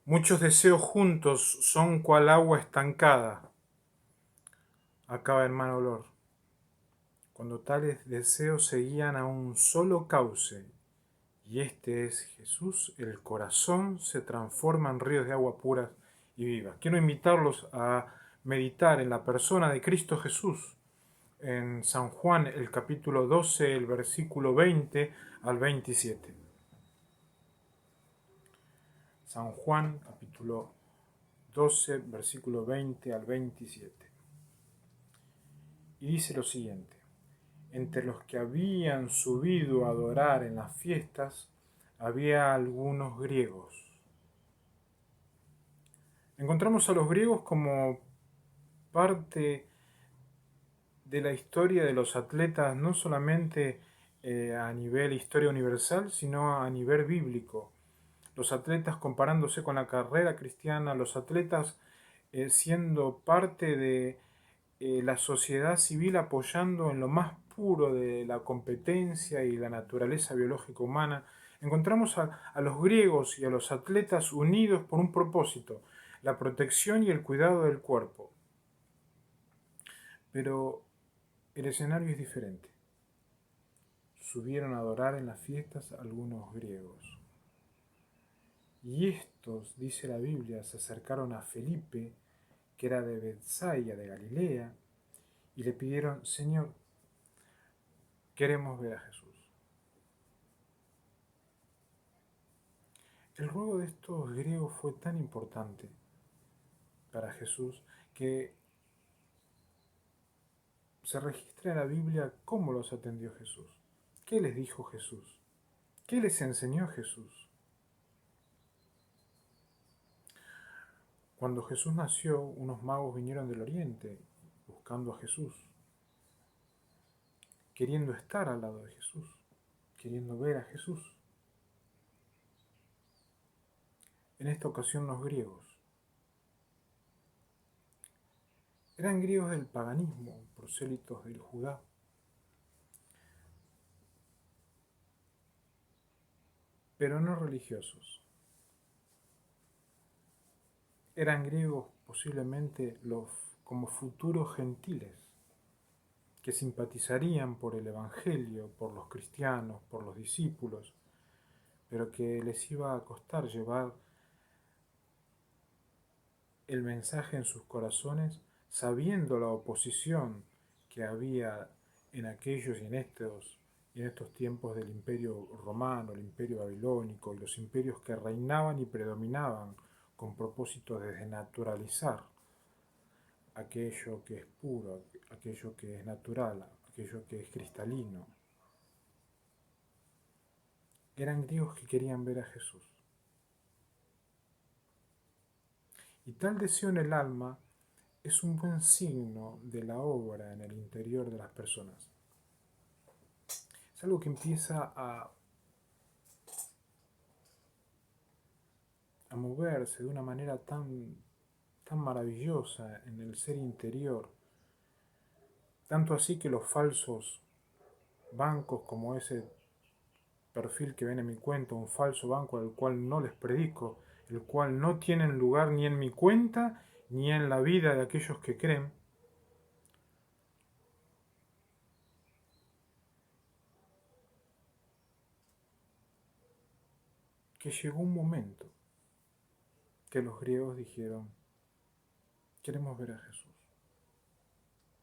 Muchos deseos juntos son cual agua estancada, acaba en mal olor. Cuando tales deseos se guían a un solo cauce, y este es Jesús, el corazón se transforma en ríos de agua puras y vivas. Quiero invitarlos a meditar en la persona de Cristo Jesús, en San Juan, el capítulo 12, el versículo 20 al 27. San Juan, capítulo 12, versículo 20 al 27. Y dice lo siguiente: entre los que habían subido a adorar en las fiestas había algunos griegos. Encontramos a los griegos como parte de la historia de los atletas, no solamente a nivel historia universal, sino a nivel bíblico. Los atletas comparándose con la carrera cristiana, los atletas siendo parte de la sociedad civil apoyando en lo más puro de la competencia y la naturaleza biológica humana. Encontramos a los griegos y a los atletas unidos por un propósito: la protección y el cuidado del cuerpo. Pero el escenario es diferente. Subieron a adorar en las fiestas algunos griegos. Y estos, dice la Biblia, se acercaron a Felipe, que era de Betsaida, de Galilea, y le pidieron: Señor, queremos ver a Jesús. El ruego de estos griegos fue tan importante para Jesús que se registra en la Biblia cómo los atendió Jesús. ¿Qué les dijo Jesús? ¿Qué les enseñó Jesús? Cuando Jesús nació, unos magos vinieron del oriente buscando a Jesús, queriendo estar al lado de Jesús, queriendo ver a Jesús. En esta ocasión los griegos eran griegos del paganismo, prosélitos del Judá, pero no religiosos. Eran griegos posiblemente como futuros gentiles, que simpatizarían por el Evangelio, por los cristianos, por los discípulos, pero que les iba a costar llevar el mensaje en sus corazones, sabiendo la oposición que había en aquellos y en estos tiempos del imperio romano, el imperio babilónico y los imperios que reinaban y predominaban con propósito de desnaturalizar aquello que es puro, aquello que es natural, aquello que es cristalino. Eran griegos que querían ver a Jesús. Y tal deseo en el alma es un buen signo de la obra en el interior de las personas. Es algo que empieza a moverse de una manera tan maravillosa en el ser interior. Tanto así que los falsos bancos, como ese perfil que ven en mi cuenta, un falso banco al cual no les predico, el cual no tienen lugar ni en mi cuenta ni en la vida de aquellos que creen, que llegó un momento que los griegos dijeron: queremos ver a Jesús,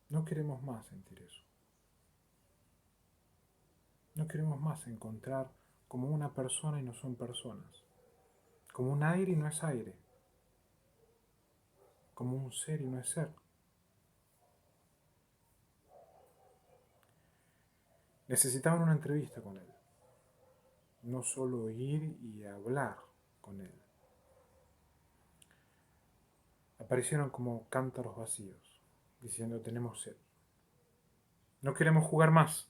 no queremos más sentir eso, no queremos más encontrar como una persona y no son personas, como un aire y no es aire, como un ser y no es ser. Necesitaban una entrevista con él, no solo ir y hablar con él. Aparecieron como cántaros vacíos, diciendo: tenemos sed. No queremos jugar más,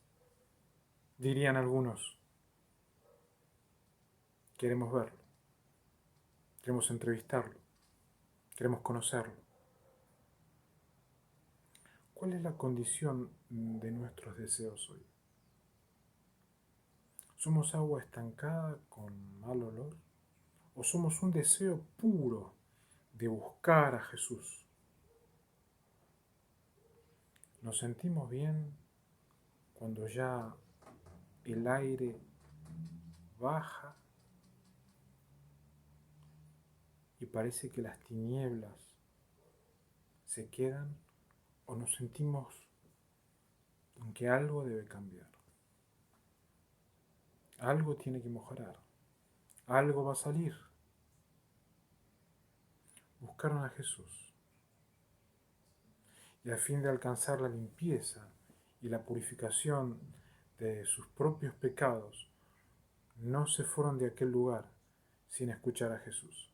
dirían algunos. Queremos verlo, queremos entrevistarlo, queremos conocerlo. ¿Cuál es la condición de nuestros deseos hoy? ¿Somos agua estancada con mal olor? o somos un deseo puro de buscar a Jesús. Nos sentimos bien cuando ya el aire baja y parece que las tinieblas se quedan, o nos sentimos en que algo debe cambiar. Algo tiene que mejorar. Algo va a salir. Buscaron a Jesús. Y a fin de alcanzar la limpieza y la purificación de sus propios pecados, no se fueron de aquel lugar sin escuchar a Jesús.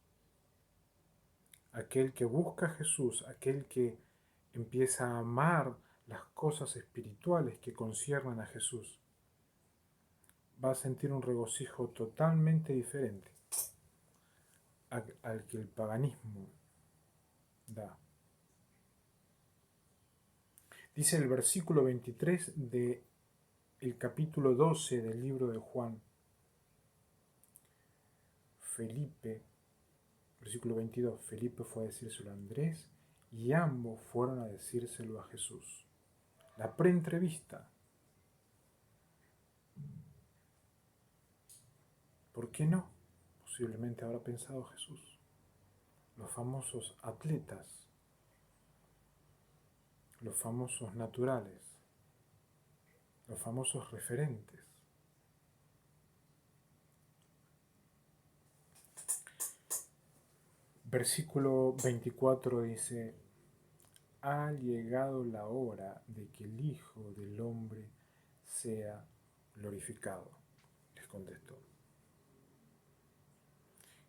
Aquel que busca a Jesús, aquel que empieza a amar las cosas espirituales que conciernen a Jesús, va a sentir un regocijo totalmente diferente al que el paganismo da. Dice el versículo 23 del capítulo 12 del libro de Juan. Felipe, versículo 22, Felipe fue a decírselo a Andrés y ambos fueron a decírselo a Jesús. La preentrevista. ¿Por qué no? Posiblemente habrá pensado Jesús. Los famosos atletas, los famosos naturales, los famosos referentes. Versículo 24 dice: ha llegado la hora de que el Hijo del Hombre sea glorificado. Les contestó.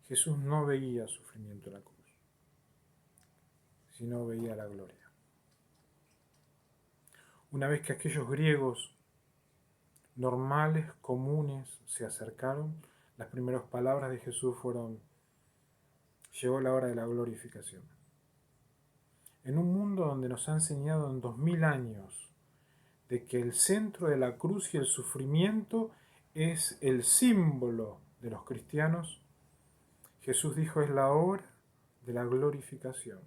Jesús no veía sufrimiento en la cruz, sino veía la gloria. Una vez que aquellos griegos normales, comunes, se acercaron, las primeras palabras de Jesús fueron: llegó la hora de la glorificación. En un mundo donde nos ha enseñado en 2000 años de que el centro de la cruz y el sufrimiento es el símbolo de los cristianos, Jesús dijo: es la hora de la glorificación.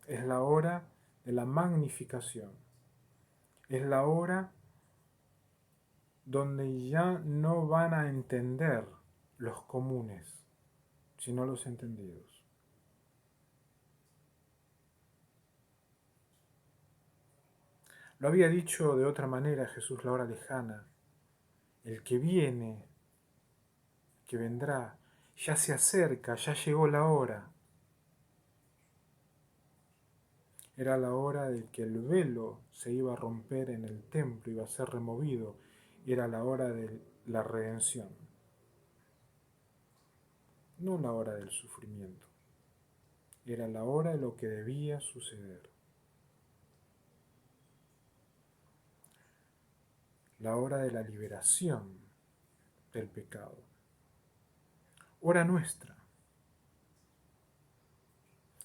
Es la hora de la magnificación. Es la hora donde ya no van a entender los comunes, sino los entendidos. Lo había dicho de otra manera Jesús: la hora lejana, el que viene, que vendrá, ya se acerca, ya llegó la hora. Era la hora de que el velo se iba a romper en el templo, iba a ser removido. Era la hora de la redención, no la hora del sufrimiento. Era la hora de lo que debía suceder. La hora de la liberación del pecado. Hora nuestra.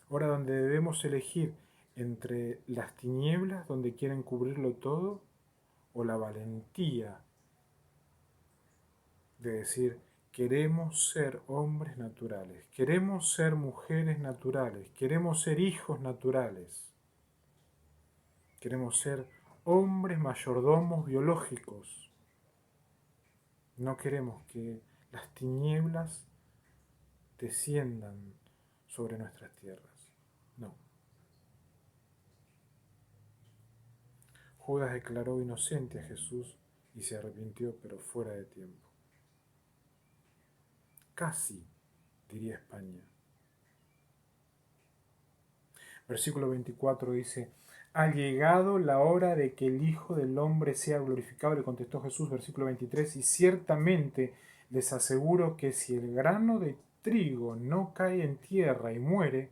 Hora donde debemos elegir entre las tinieblas donde quieren cubrirlo todo o la valentía de decir: queremos ser hombres naturales, queremos ser mujeres naturales, queremos ser hijos naturales, queremos ser hombres mayordomos biológicos. No queremos que las tinieblas desciendan sobre nuestras tierras. No. Judas declaró inocente a Jesús y se arrepintió, pero fuera de tiempo. Casi, diría España. Versículo 24 dice: ha llegado la hora de que el Hijo del Hombre sea glorificado, le contestó Jesús. Versículo 23: y ciertamente les aseguro que si el grano de trigo no cae en tierra y muere,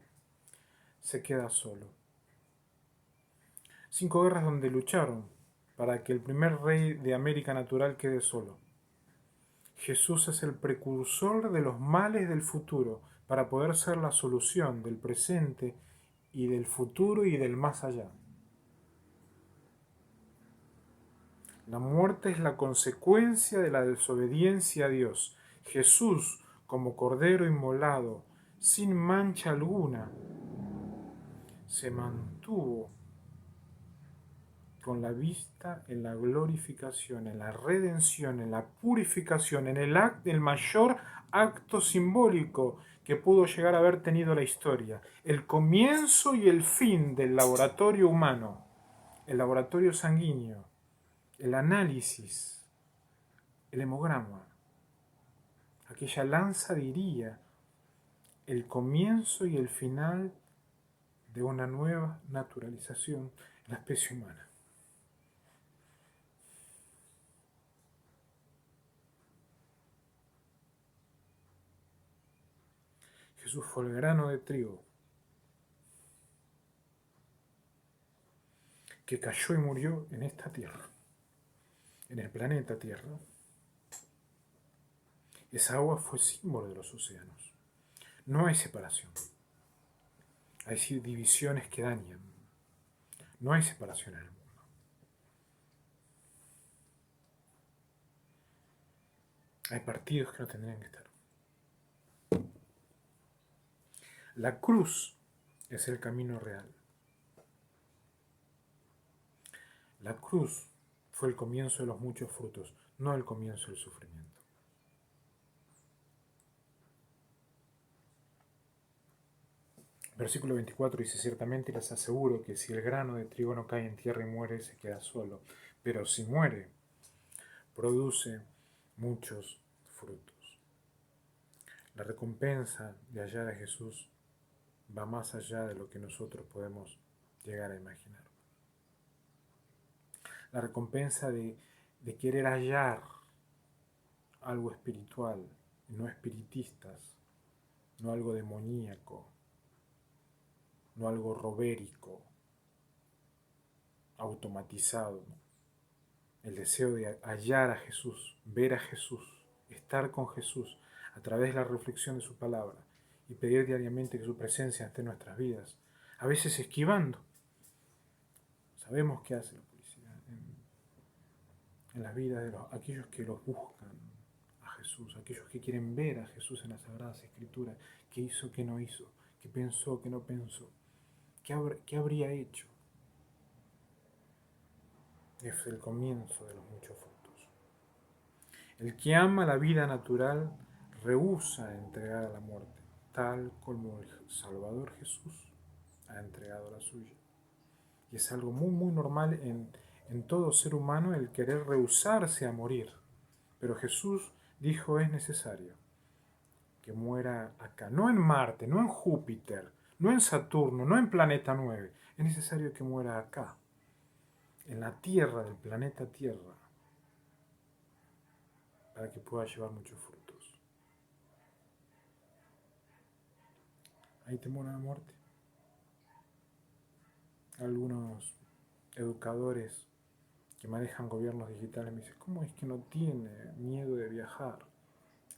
se queda solo. 5 guerras donde lucharon para que el primer rey de América natural quede solo. Jesús es el precursor de los males del futuro para poder ser la solución del presente y del futuro y del más allá. La muerte es la consecuencia de la desobediencia a Dios. Jesús, como cordero inmolado, sin mancha alguna, se mantuvo con la vista en la glorificación, en la redención, en la purificación, en el mayor acto simbólico que pudo llegar a haber tenido la historia, el comienzo y el fin del laboratorio humano, el laboratorio sanguíneo, el análisis, el hemograma. Aquella lanza diría el comienzo y el final de una nueva naturalización en la especie humana. Jesús fue el grano de trigo que cayó y murió en esta tierra, en el planeta Tierra. Esa agua fue símbolo de los océanos. No hay separación. Hay divisiones que dañan. No hay separación en el mundo. Hay partidos que no tendrían que estar. La cruz es el camino real. La cruz fue el comienzo de los muchos frutos, no el comienzo del sufrimiento. Versículo 24 dice: ciertamente les aseguro que si el grano de trigo no cae en tierra y muere, se queda solo. Pero si muere, produce muchos frutos. La recompensa de hallar a Jesús va más allá de lo que nosotros podemos llegar a imaginar. La recompensa de querer hallar algo espiritual, no espiritistas, no algo demoníaco, no algo robérico, automatizado. El deseo de hallar a Jesús, ver a Jesús, estar con Jesús a través de la reflexión de su palabra y pedir diariamente que su presencia esté en nuestras vidas, a veces esquivando. Sabemos qué hace la policía en las vidas de aquellos que los buscan a Jesús, aquellos que quieren ver a Jesús en las Sagradas Escrituras, qué hizo, qué no hizo, qué pensó, qué no pensó, qué habría hecho. Es el comienzo de los muchos frutos. El que ama la vida natural rehúsa entregar a la muerte, tal como el Salvador Jesús ha entregado la suya. Y es algo muy, muy normal en todo ser humano el querer rehusarse a morir. Pero Jesús dijo: es necesario que muera acá, no en Marte, no en Júpiter, no en Saturno, no en Planeta 9. Es necesario que muera acá, en la Tierra del planeta Tierra, para que pueda llevar muchos frutos. ¿Hay temor a la muerte? Algunos educadores que manejan gobiernos digitales me dicen: ¿cómo es que no tiene miedo de viajar?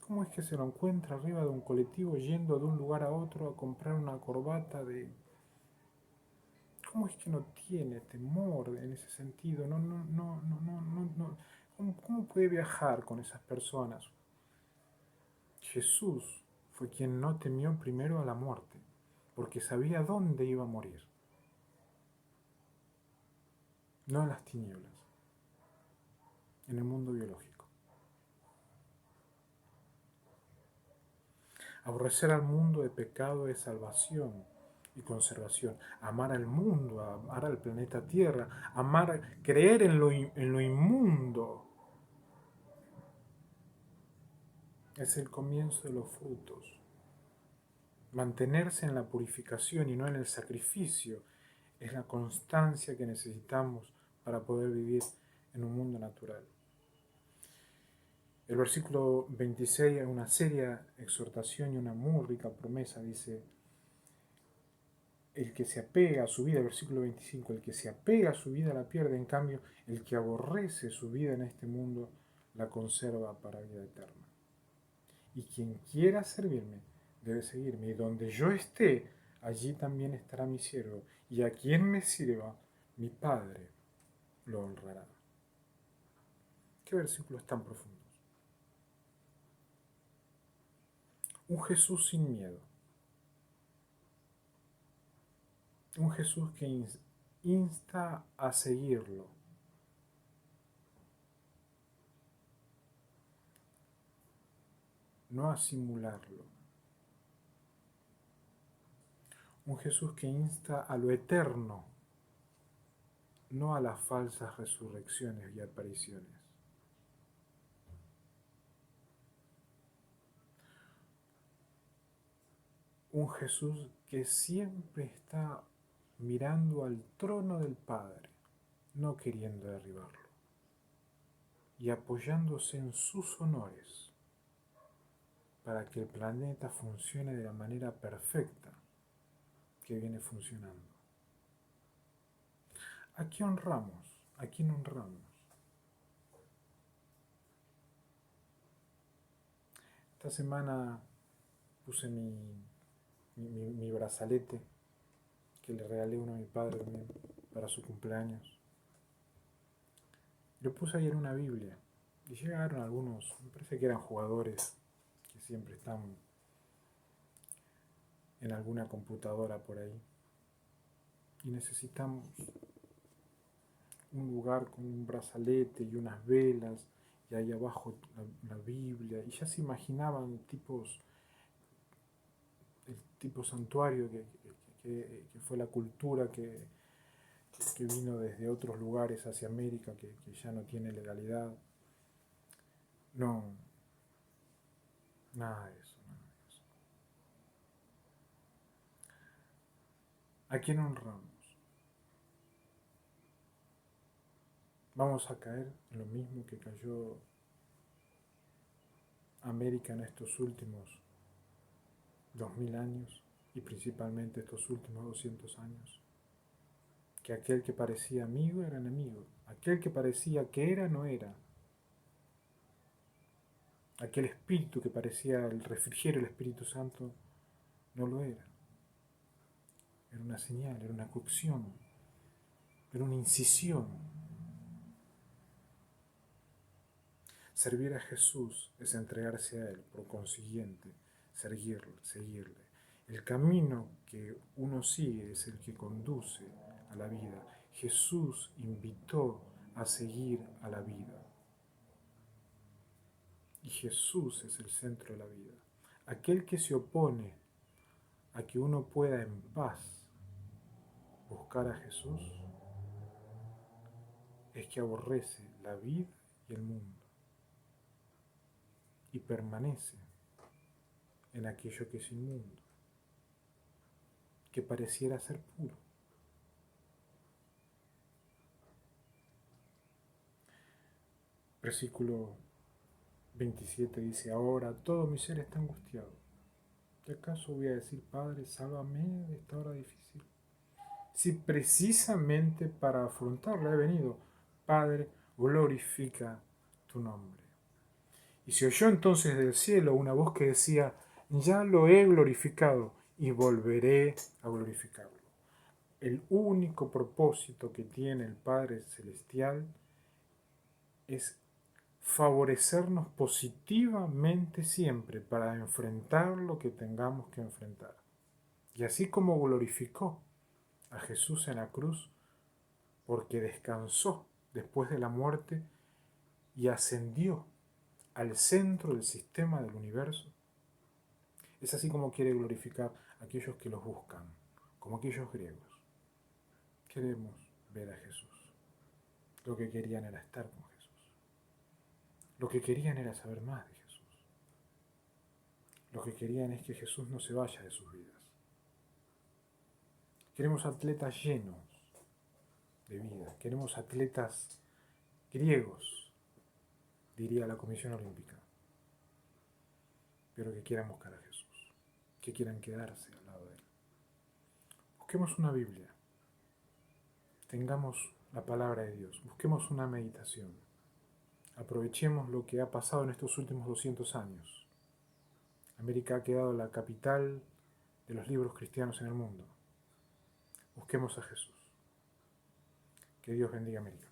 ¿Cómo es que se lo encuentra arriba de un colectivo yendo de un lugar a otro a comprar una corbata de... ¿Cómo es que no tiene temor en ese sentido? No. ¿Cómo puede viajar con esas personas? Jesús fue quien no temió primero a la muerte, porque sabía dónde iba a morir, no en las tinieblas, en el mundo biológico. Aborrecer al mundo de pecado es salvación y conservación. Amar al mundo, amar al planeta Tierra, creer en lo inmundo, es el comienzo de los frutos. Mantenerse en la purificación y no en el sacrificio es la constancia que necesitamos para poder vivir en un mundo natural. El versículo 26 es una seria exhortación y una muy rica promesa. Dice: el que se apega a su vida, el versículo 25, el que se apega a su vida la pierde, en cambio, el que aborrece su vida en este mundo la conserva para vida eterna. Y quien quiera servirme, debe seguirme, y donde yo esté, allí también estará mi siervo, y a quien me sirva, mi Padre lo honrará. ¿Qué versículos tan profundos? Un Jesús sin miedo. Un Jesús que insta a seguirlo. No a simularlo. Un Jesús que insta a lo eterno, no a las falsas resurrecciones y apariciones. Un Jesús que siempre está mirando al trono del Padre, no queriendo derribarlo, y apoyándose en sus honores para que el planeta funcione de la manera perfecta que viene funcionando. ¿A qué honramos? ¿A quién honramos? Esta semana puse mi brazalete que le regalé uno a mi padre también para su cumpleaños. Lo puse ahí en una Biblia y llegaron algunos, me parece que eran jugadores que siempre están en alguna computadora por ahí y necesitamos un lugar con un brazalete y unas velas y ahí abajo la Biblia y ya se imaginaban el tipo santuario que fue la cultura que vino desde otros lugares hacia América que ya no tiene legalidad. No, nada de eso, nada de eso. ¿A quién honramos? Vamos a caer en lo mismo que cayó América en estos últimos 2000 años y principalmente estos últimos 200 años. Que aquel que parecía amigo era enemigo, aquel que parecía que era no era, aquel espíritu que parecía el refrigerio del Espíritu Santo no lo era. Era una señal, era una cocción, era una incisión. Servir a Jesús es entregarse a Él, por consiguiente, seguirle. El camino que uno sigue es el que conduce a la vida. Jesús invitó a seguir a la vida. Y Jesús es el centro de la vida. Aquel que se opone a que uno pueda en paz buscar a Jesús es que aborrece la vida y el mundo y permanece en aquello que es inmundo, que pareciera ser puro. Versículo 27 dice: ahora todo mi ser está angustiado. ¿De acaso voy a decir, Padre, sálvame de esta hora difícil? Si precisamente para afrontarla he venido, Padre, glorifica tu nombre. Y se oyó entonces del cielo una voz que decía: ya lo he glorificado y volveré a glorificarlo. El único propósito que tiene el Padre Celestial es favorecernos positivamente siempre para enfrentar lo que tengamos que enfrentar. Y así como glorificó a Jesús en la cruz, porque descansó después de la muerte y ascendió al centro del sistema del universo, es así como quiere glorificar a aquellos que los buscan, como aquellos griegos. Queremos ver a Jesús. Lo que querían era estar con Jesús. Lo que querían era saber más de Jesús. Lo que querían es que Jesús no se vaya de sus vidas. Queremos atletas llenos de vida. Queremos atletas griegos, diría la Comisión Olímpica, pero que quieran buscar a Jesús, que quieran quedarse al lado de Él. Busquemos una Biblia, tengamos la palabra de Dios, busquemos una meditación, aprovechemos lo que ha pasado en estos últimos 200 años. América ha quedado la capital de los libros cristianos en el mundo. Busquemos a Jesús. Que Dios bendiga a América.